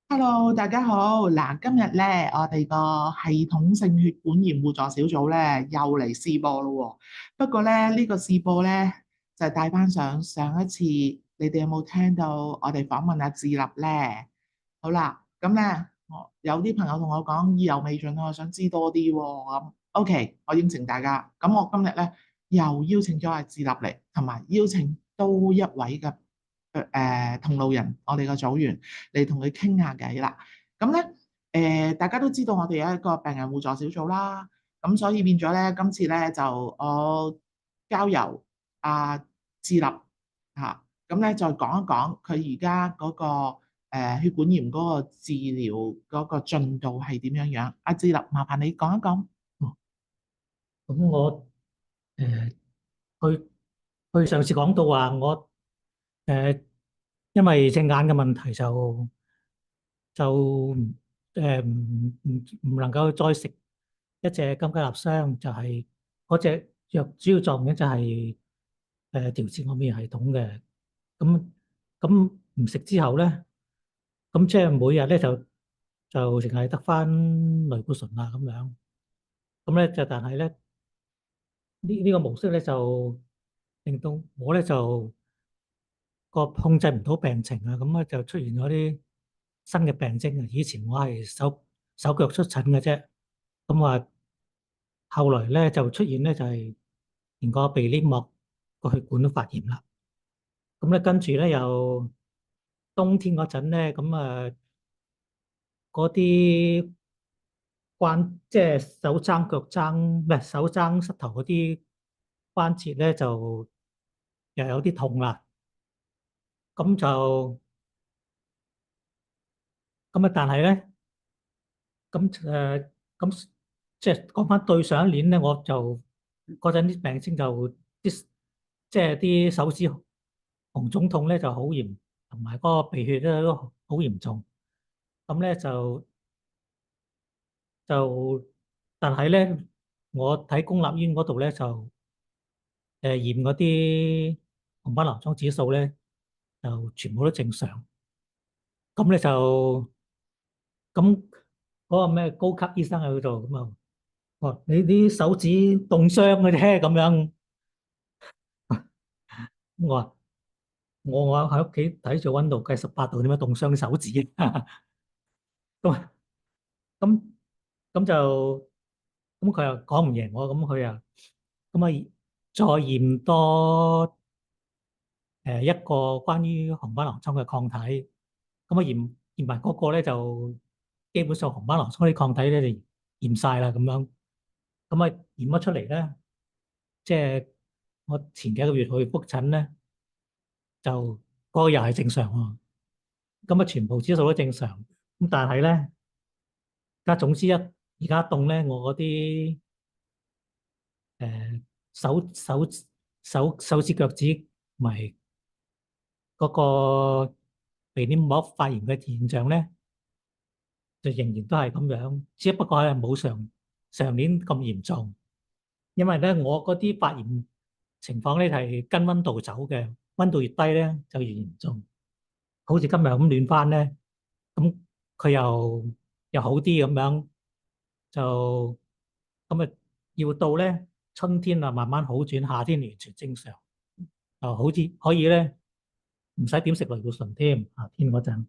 Hello，大家好。嗱，今日咧，我哋個系統性血管炎互助小組咧又嚟試播咯喎。不過咧，呢個試播咧就係帶翻上一次，你哋有冇聽到我哋訪問阿志立咧？好啦，咁咧，我有啲朋友同我講意猶未盡啊，我想知多啲喎。咁 OK，我應承大家。咁我今日咧又邀請咗阿志立嚟，同埋邀請多一位嘅同路人，我哋個組員嚟同佢傾下偈啦。咁咧大家都知道我哋有一個病人互助小組啦。咁所以變咗咧，今次咧就我交由阿志立嚇，咁咧再講一講佢而家嗰個血管炎嗰個治療嗰個進度係點樣樣。阿志立，麻煩你講一講。哦，咁我誒佢上次講到話我誒，因為隻眼嘅問題就唔能夠再食一隻金雞納霜，就係嗰隻藥主要作用咧就係調節我免疫系統嘅。咁唔食之後咧，咁即係每日咧就淨係得翻類固醇啦咁樣。咁咧就但係咧呢個模式咧就令到我咧就控制唔到病情啊，咁咧就出現咗啲新嘅病徵啊。以前我係手腳出疹嘅啫，咁啊後來咧就出現咧就係連個鼻黏膜個血管都發炎啦。咁咧跟住咧又冬天嗰陣咧，咁啊嗰啲即係手踭腳踭唔係手踭膝頭嗰啲關節咧就又有啲痛啦。咁就但係咧，咁即係講翻對上一年咧，我就嗰陣啲病徵就即係啲手指紅腫痛咧就好嚴，同埋嗰個鼻血咧都好嚴重。咁咧就但係咧，我喺公立醫院嗰度咧就驗嗰啲紅斑狼瘡指數咧就全部都正常。咁咧就咁嗰個咩高級醫生喺度咁啊。哦，你啲手指凍傷嘅啫，咁樣。我話我喺屋企睇住溫度計18度，點解凍傷啲手指？咁咁咁就佢又講唔贏我，咁佢啊再驗多一個關於紅斑狼瘡嘅抗體。咁驗埋嗰個咧就基本上紅斑狼瘡啲抗體咧就驗晒啦，咁樣。驗咗出嚟咧，即係我前幾個月去復診咧，就嗰個又係正常喎。全部指數都正常。但係咧，總之而家凍咧，我嗰啲誒手手手指腳趾同埋嗰個鼻黏膜發炎嘅現象咧，就仍然都係咁樣，只不過係冇上年咁嚴重。因為咧，我嗰啲發炎情況咧係跟溫度走嘅，溫度越低咧就越嚴重。好似今日咁暖翻咧，咁佢又好啲咁樣，就要到咧春天啊慢慢好轉，夏天完全正常，就好似可以咧唔使點食類固醇添。夏天嗰陣，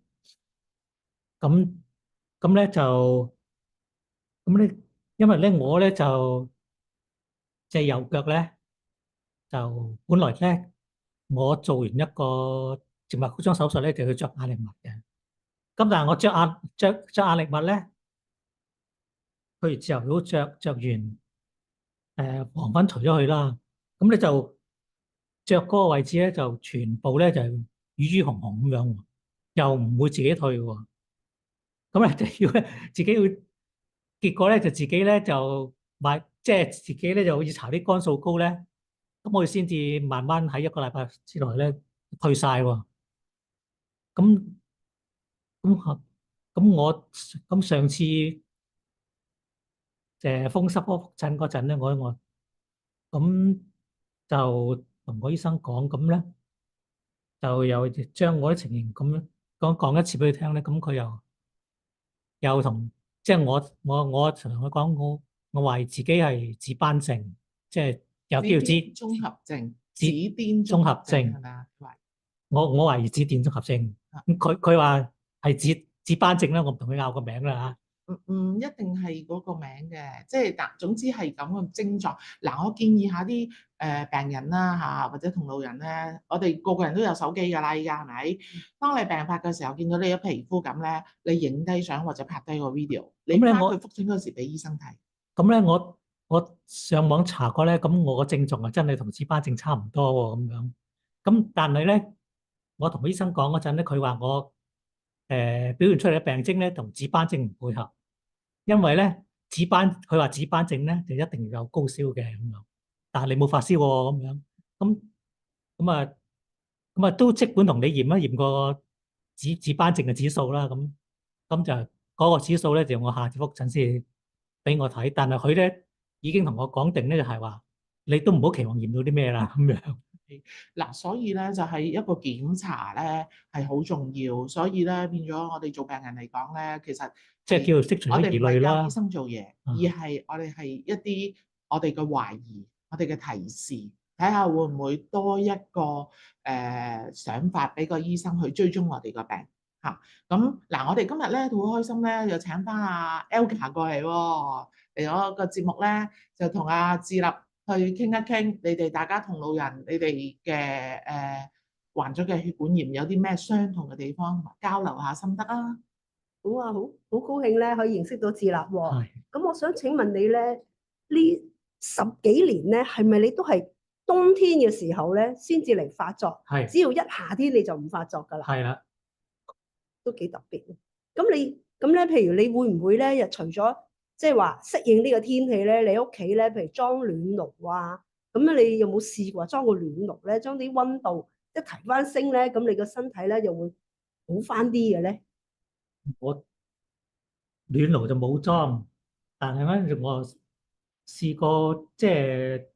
咁咧就因為咧我咧就隻右腳咧就本來咧我做完一個靜脈曲張手術咧就要着壓力襪嘅。咁但係我着壓力襪咧，譬如朝頭早着完。黃昏除咗佢啦，咁你就着嗰個位置咧，就全部咧就瘀瘀紅紅咁樣，又唔會自己退喎。咁咧就要咧自己要，結果咧就自己咧就買，即係自己咧就好似搽啲乾燥膏咧，咁我哋先至慢慢喺一個禮拜之內咧退晒喎。咁咁上次風濕科復診嗰陣咧，我咁就同個醫生講，咁咧就又將我啲情形咁樣講一次俾佢聽咧，咁佢又又同即係我同佢講，我懷疑自己係紫斑症，即係又叫紫癲綜合症，紫紫癲綜綜合合症係症。咪啊？喂，我懷疑紫癜綜合症。咁佢話係紫斑症啦，我唔同佢拗個名啦唔一定係嗰個名嘅，即係但總之係咁嘅症狀。嗱，我建議下啲病人啦嚇，或者同路人咧，我哋個個人都有手機㗎啦，依家係咪？當你病發嘅時候，見到你嘅皮膚咁咧，你影低相或者拍低個 video，嚇。你翻去覆診嗰時俾醫生睇。我上網查過咧，咁我個症狀係真係同紫斑症差唔多喎，咁樣。咁但係咧，我同醫生講嗰陣咧，佢話我表現出嚟嘅病徵咧同紫斑症唔配合，因為咧佢話紫斑症咧就一定要有高燒嘅咁樣，但係你冇發燒喎咁樣，咁咁啊都即管同你驗一驗個紫斑症嘅指數啦，咁就嗰個指數咧就我下次復診先俾我睇，但係佢咧已經同我講定咧就係話你都唔好期望驗到啲咩啦咁樣，嗱，所以咧就係一個檢查咧係好重要，所以咧變咗我哋做病人嚟講咧，其實即係叫做釋除咗疑我哋唔係慮啦。教醫生做嘢，而啊，係我哋係一啲我哋嘅懷疑，我哋嘅提示，睇下會唔會多一個想法俾個醫生去追蹤我哋個病嚇。咁嗱，我哋今日咧都好開心咧，又請翻阿 Elga 過嚟喎，嚟咗個節目咧就同阿志立去傾一傾，你哋大家同路人，你哋嘅患咗嘅血管炎有啲咩相同嘅地方，交流下心得啊！好啊，好高興咧，可以認識到智立喎。係咁我想請問你咧，呢十幾年咧，係咪你都係冬天嘅時候咧先至嚟發作？係只要一夏天你就唔發作㗎啦，係啦。都幾特別。咁咧，譬如你會唔會咧，除咗即係話適應呢個天氣咧，你屋企咧，譬如裝暖爐啊，咁樣你有冇試過裝個暖爐咧，將啲温度一提翻升咧，咁你個身體咧又會好翻啲嘅咧？我暖爐就冇裝，但係咧我試過即係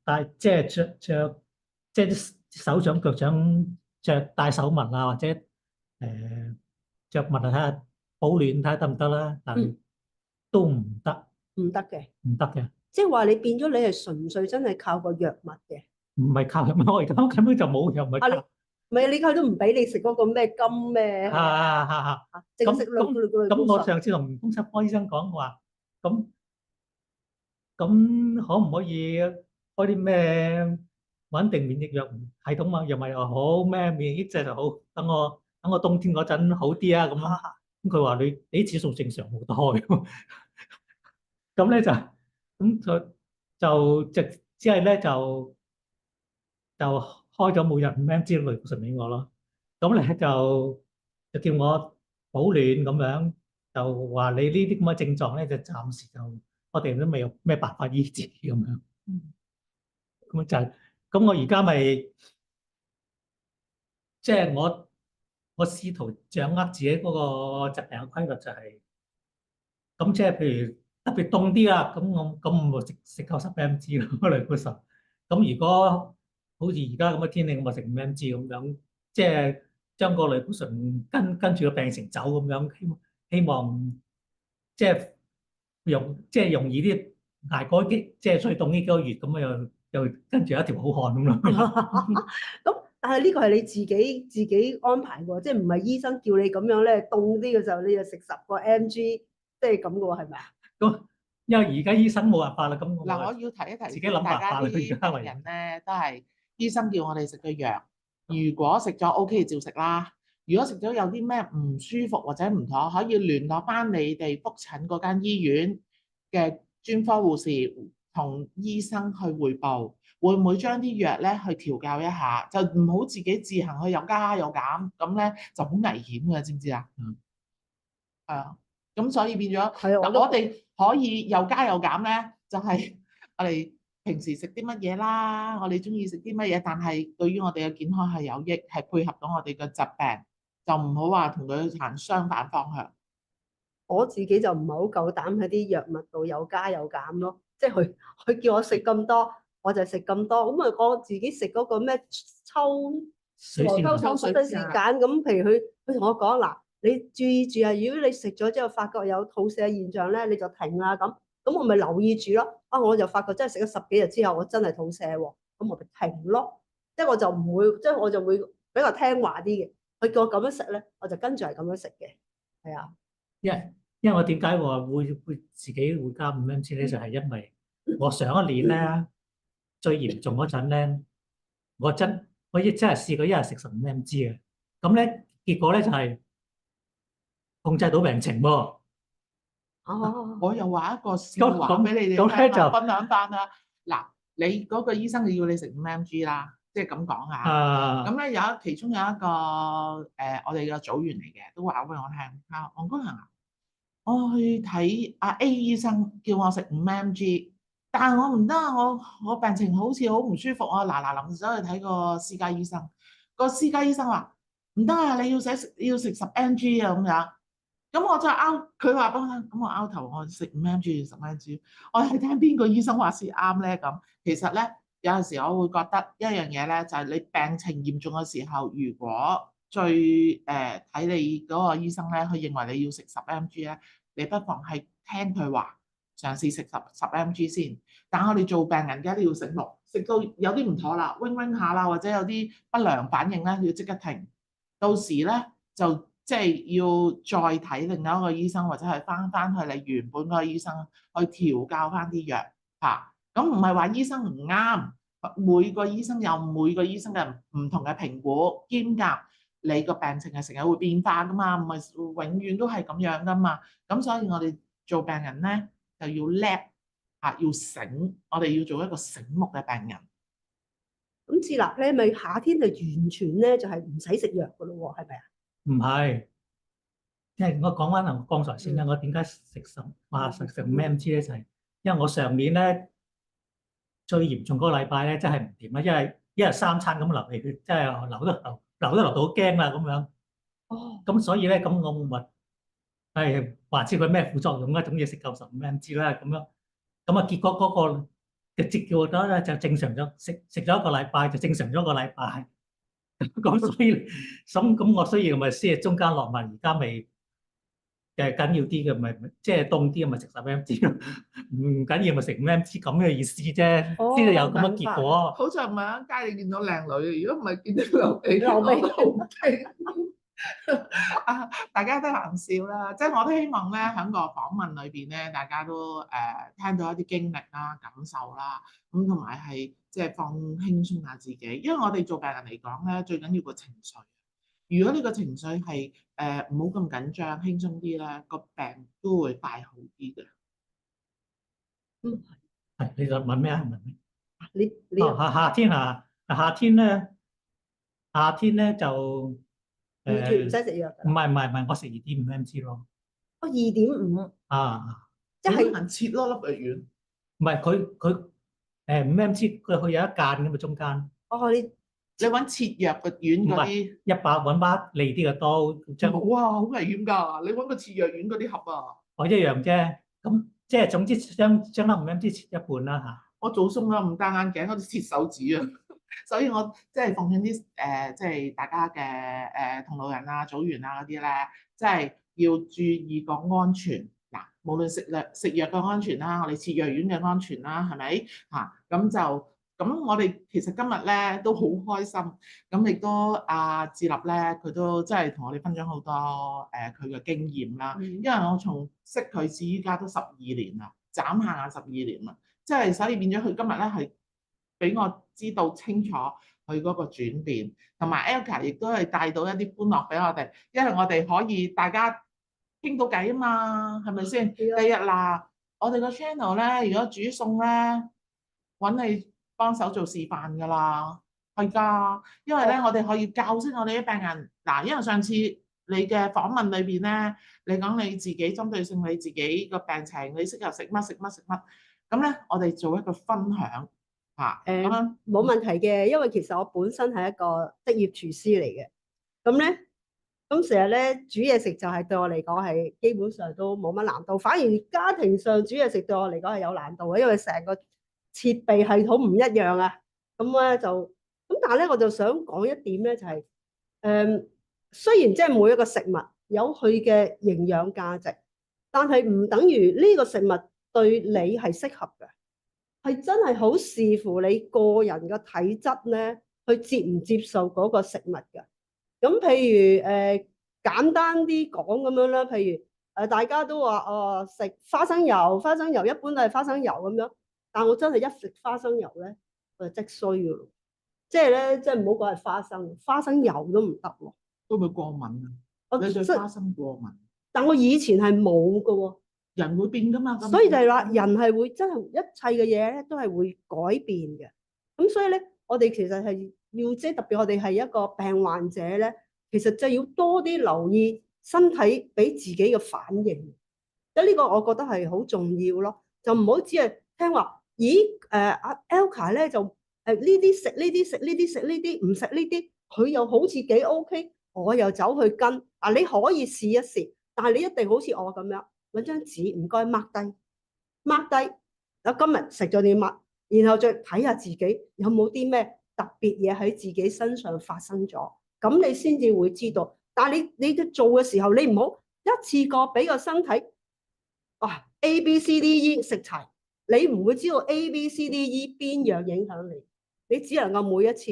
戴即係着即係啲手掌腳掌戴手襪啊，或者着襪啊，睇下保暖睇下得唔得啦，但係都唔得，唔得嘅。唔得嘅，即係話你變咗你係純粹真係靠個藥物嘅。唔係靠藥物，我而家根本就冇藥，唔係啊，你靠唔係你佢都唔俾你食嗰個咩金咩？啊淨係食咁我上次同風濕科醫生講話，咁咁可唔可以開啲咩穩定免疫藥系統啊？藥物又好，咩免疫抑制就好，等我冬天嗰陣好啲啊咁咯。咁佢話你啲指數正常好多嘅，咁咧就咁只係咧就開咗每日5 mg 類固醇俾我咯。咁咧就叫我保暖咁樣，就話你呢啲咁嘅症狀咧就暫時就我哋都未有咩辦法醫治咁樣。咁就係咁，我而家咪即係我試圖掌握自己嗰個疾病嘅規律，就係咁，即係譬如特別凍啲啦，咁我食夠10 mg 咯類固醇。咁如果好似而家咁嘅天氣，咁我食5 mg 咁樣，即係將個類固醇跟住個病程走咁樣，希望即係容易啲捱過即係最凍呢幾個月，咁又跟住一條好漢咁咯。咁但係呢個係你自己安排喎，即係唔係醫生叫你咁樣咧？凍啲嘅時候你就食10 mg，即係咁嘅喎，係咪啊？咁因為而家醫生冇辦法啦，咁嗱，我要提一提自己諗大家辦法啦。啲病人咧，都係醫生叫我哋食嘅藥。如果食咗 OK 照食啦。如果食咗有啲咩唔舒服或者唔妥，可以聯絡翻你哋覆診嗰間醫院嘅專科護士，同醫生去匯報，會唔會將啲藥咧去調教一下，就唔好自己自行去又加又減，咁咧就好危險嘅，知唔知啊？係啊，咁所以變咗係啊，嗱，我哋可以又加又減咧，就係我哋平時食啲乜嘢啦，我哋中意食啲乜嘢，但係對於我哋嘅健康係有益，係配合到我哋嘅疾病，就唔好話同佢行相反方向。我自己就唔係好夠膽喺啲藥物度有加有減咯，即係佢叫我食咁多，我就食咁多。咁啊，我自己食嗰個咩抽水仙羅溝抽水抽水時間咁，譬如佢同我講嗱，你注意住啊！如果你食咗之後發覺有肚瀉現象咧，你就停啦咁我咪留意住咯。我就發覺真係食咗10幾日之後，我真係肚瀉喎，咁我咪停咯。即係我就唔會，即係我就會比較聽話啲嘅。佢叫我咁樣食咧，我就跟住係咁樣食嘅。係啊，因為我點解話會自己會加5mg咧，就係因為我上一年咧最嚴重嗰陣咧，我亦真係試過一日食15mg嘅，咁咧結果咧就係控制到病情喎。哦，我又話一個笑話咁俾你哋咁咧就聽啦，分享翻啦。嗱，你嗰個醫生要你食5mg啦，即係咁講下。啊咁咧其中有一個我哋嘅組員嚟嘅，都話俾我聽，黃君衡啊，我去睇阿 A 醫生，叫我食5mg，但係我唔得啊，我病情好似好唔舒服啊，嗱臨走去睇個私家醫生，個私家醫生話唔得啊，你要食10mg 啊咁樣。咁我就佢話俾我聽，咁我拗頭，我食5mg 10mg，我係聽邊個醫生話先啱咧？咁其實咧有陣時我會覺得一樣嘢咧，就係你病情嚴重嘅時候，如果最睇你嗰個醫生咧，佢認為你要食10mg咧，你不妨係聽佢話，嘗試食十mg先。但係我哋做病人嘅都要醒目，食到有啲唔妥啦，wing 下啦，或者有啲不良反應咧，要即刻停。到時咧就即係要再睇另一個醫生，或者係翻去你原本嗰個醫生去調教翻啲藥嚇。咁唔係話醫生唔啱，每個醫生有每個醫生嘅唔同嘅評估，兼夾你個病情係成日會變化噶嘛，唔係永遠都係咁樣噶嘛。咁所以我哋做病人咧就要叻嚇，要醒，我哋要做一個醒目嘅病人。咁志立咧，咪夏天就完全咧就係唔使食藥噶咯喎，係咪啊？唔係，因為我講翻我剛才先啦，我點解食5mg咧，就係因為我上年咧最嚴重嗰個禮拜咧，真係唔掂啦，因為一日3餐咁流氣血，真係流到好驚啦咁樣。哦，咁所以咧，咁我咪話知佢咩副作用啦，總要食夠15mg啦咁樣。咁啊，結果嗰個嘅節叫咧就正常咗，食咗一個禮拜就正常咗一個禮拜。咁所以咁我需要咪先係中間落埋，而家咪緊要啲嘅咪即係凍啲嘅咪食10mg咯，唔緊要咪食5mg咁嘅意思啫，先至有咁嘅結果。好在唔係喺街你見到靚女，如果唔係見到流鼻血，流鼻血我都好驚。大家都含笑啦，即係我都希望咧喺個訪問裏邊咧，大家都聽到一啲經歷啦、感受啦，咁同埋係即係放輕鬆下自己，因為我哋做病人嚟講咧，最緊要個情緒。如果呢個情緒係唔好咁緊張，輕鬆啲咧，個病都會快好啲嘅。係你就問咩啊？問咩？你夏天咧就完全唔使食藥㗎唔啦。係，我食2.5mg咯。2.5，啊，即係人切咯粒藥丸。唔係佢5mg，佢有一間咁嘅中間。你揾切藥嘅丸嗰啲，揾把利啲嘅刀，將哇好危險㗎！你揾個切藥丸嗰啲盒啊，我一樣啫。咁即係總之將粒5mg切一半啦嚇。我早鬆啦，唔戴眼鏡嗰啲切手指啊，所以我即係奉勸啲即係大家嘅同路人啊、組員啊嗰啲咧，即係要注意個安全嗱，無論食藥嘅安全啦，我哋切藥丸嘅安全啦，係咪嚇？咁我哋其實今日咧都好開心，咁亦都阿志立咧佢都真係同我哋分享好多佢嘅經驗啦，因為我從識佢至依家都12年啦，眨下眼12年啦。即係所以變咗佢今日咧係俾我知道清楚佢嗰個轉變，同埋 Elka 亦都係帶到一啲歡樂俾我哋，因為我哋可以大家傾到偈啊嘛，係咪先？第日嗱，我哋個 channel 咧，如果煮餸咧，揾你幫手做示範㗎啦，係㗎，因為咧我哋可以教識我哋啲病人嗱，因為上次你嘅訪問裏邊咧，你講你自己針對性你自己個病情，你適合食乜食乜食乜。咁咧，我哋做一個分享嚇，咁樣冇問題嘅，因為其實我本身係一個職業廚師嚟嘅，咁咧，咁成日咧煮嘢食就係對我嚟講係基本上都冇乜難度，反而家庭上煮嘢食對我嚟講係有難度嘅，因為成個設備系統唔一樣啊，咁咧就咁，但係咧我就想講一點咧，就係雖然即係每一個食物有佢嘅營養價值，但係唔等於呢個食物對你係適合嘅，係真係好視乎你個人嘅體質咧，去接唔接受嗰個食物嘅。咁譬如簡單啲講咁樣啦，譬如大家都話食花生油，花生油一般都係花生油咁樣，但我真係一食花生油咧，我就即衰噶咯。即係咧，即係唔好講係花生，花生油都唔得喎。會唔會過敏啊？我你對花生過敏？但我以前係冇噶喎。人會變噶嘛，所以就係話人係會真係一切嘅嘢咧，都係會改變嘅。咁所以咧，我哋其實係要即係特別，我哋係一個病患者咧，其實就要多啲留意身體俾自己嘅反應。即係呢個我覺得係好重要咯，就唔好只係聽話，咦阿 Elka 咧就呢啲食呢啲食呢啲食呢啲唔食呢啲，佢又好似幾 OK，我又走去跟啊，你可以試一試，但係你一定好似我咁樣揾張紙，唔該 mark 低我今日食咗啲乜，然後再睇下自己有冇啲咩特別嘢喺自己身上發生咗，咁你先至會知道。但係你做嘅時候，你唔好一次過俾個身體A B C D E 食齊，你唔會知道 A B C D E 邊樣影響你，你只能夠每一次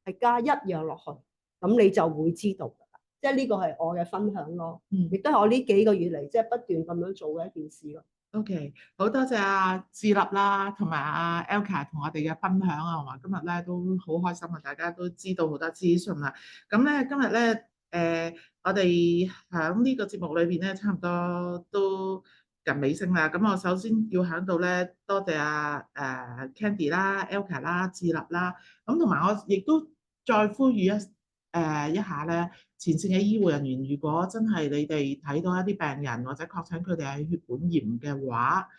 係加一樣落去，咁你就會知道㗎啦。即係呢個係我嘅分享咯，亦都係我呢幾個月嚟即係不斷咁樣做嘅一件事咯。OK，好多謝阿智立啦，同埋阿 Elka 同我哋嘅分享啊，同埋今日咧都好開心啊，大家都知道好多資訊啦。咁咧今日咧我哋喺呢個節目裏邊咧，差唔多都近尾聲啦。咁我首先要喺度咧，多謝阿Candy 啦、Elka 啦、智立啦。咁同埋我亦都再呼籲一下咧，前線嘅醫護人員，如果真係你哋睇到一啲病人或者確診佢哋係血管炎嘅話，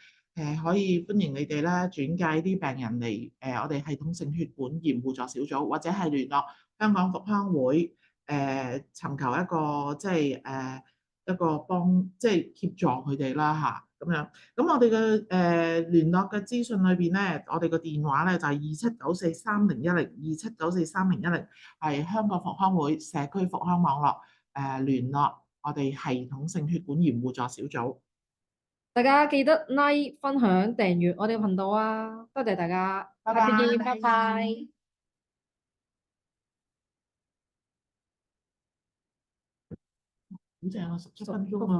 可以歡迎你哋咧轉介啲病人嚟我哋系統性血管炎互助小組，或者係聯絡香港復康會尋求一個一個幫即係協助佢哋啦嚇咁樣。咁我哋嘅聯絡嘅資訊裏邊咧，我哋個電話咧就係27943010，27943010，係香港復康會社區復康網絡聯絡我哋系統性血管炎互助小組。大家記得 like、分享、訂閱我哋嘅頻道啊！多謝大家，拜拜下次見，拜拜。好正啊，17分鐘啊！